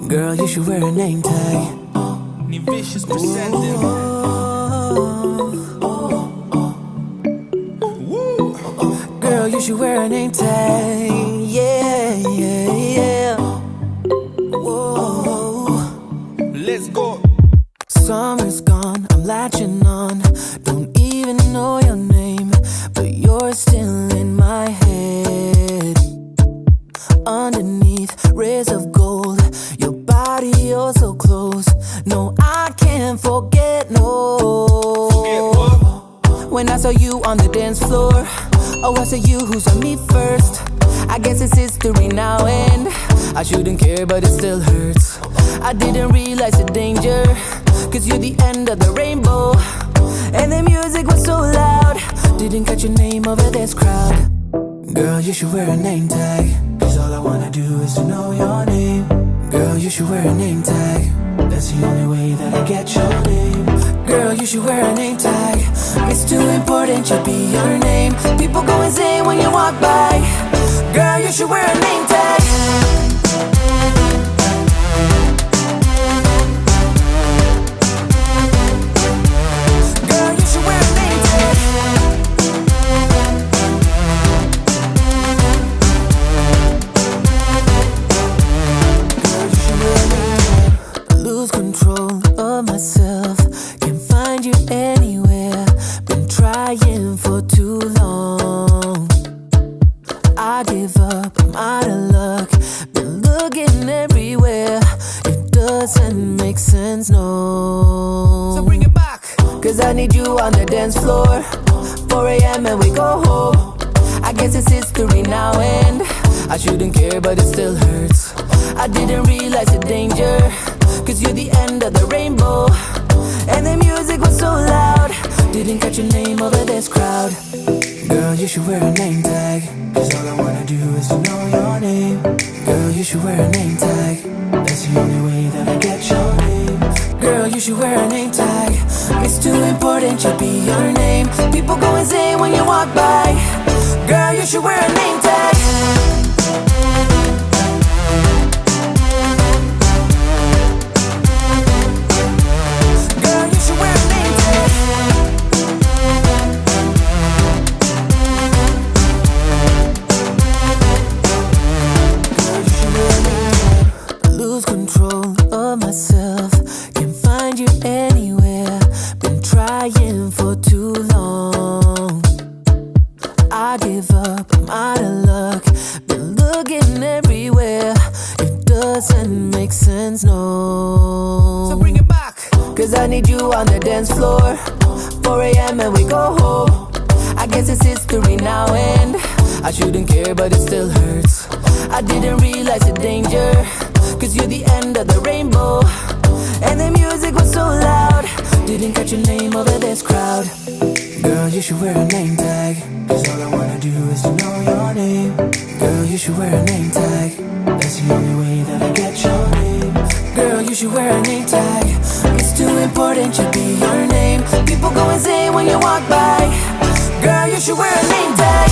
Girl, you should wear a name tag. Ni vicious presenting. Girl, you should wear a name tag. Yeah, yeah, yeah. Whoa. Let's go. Summer's gone, I'm latching on. Don't even know your name, but you're still in my head. Underneath rays of gold, your body oh so close. No, I can't forget, no. Forget what? When I saw you on the dance floor, oh, I saw you who saw me first. I guess it's history now and I shouldn't care, but it still hurts. I didn't realize the danger, cause you're the end of the rainbow. And the music was so loud, didn't catch your name over this crowd. Girl, you should wear a name tag, cause all I wanna do is to know your name. Girl, you should wear a name tag, that's the only way that I get your name. Girl, you should wear a name tag, it's too important, should be your name. People go insane when you walk by. Girl, you should wear a name tag. Girl, you should wear a name tag. Girl, you should wear a name tag. Lose control of myself, can't find you anywhere. Been trying for too long. I give up, I'm out of luck. Been looking everywhere, it doesn't make sense, no. So bring it back. Cause I need you on the dance floor. 4 a.m. and we go home. I guess it's history now and I shouldn't care, but it still hurts. I didn't realize the danger, cause you're the end of the rainbow. And the music was so loud, didn't catch your name over this crowd. Girl, you should wear a name tag, cause all I wanna do is to know your name. Girl, you should wear a name tag, that's the only way that I get your name. Girl, you should wear a name tag, it's too important, should be your name. People go insane when you walk by. Girl, you should wear a name tag. Girl, you should wear a name tag. Girl, you should wear a name tag. Lose control of myself, can't find you anywhere. Been trying for too long. I give up, I'm out of luck. Been looking everywhere, it doesn't make sense, no. So bring it back. Cause I need you on the dance floor. 4 a.m. and we go home. I guess it's history now and I shouldn't care, but it still hurts. I didn't realize the danger, cause you're the end of the rainbow. And the music was so loud, didn't catch your name over this crowd. Girl, you should wear a name tag, cause all I wanna do is to know your name. Girl, you should wear a name tag, that's the only way that I get your name. Girl, you should wear a name tag, it's too important, should be your name. People go insane when you walk by. Girl, you should wear a name tag.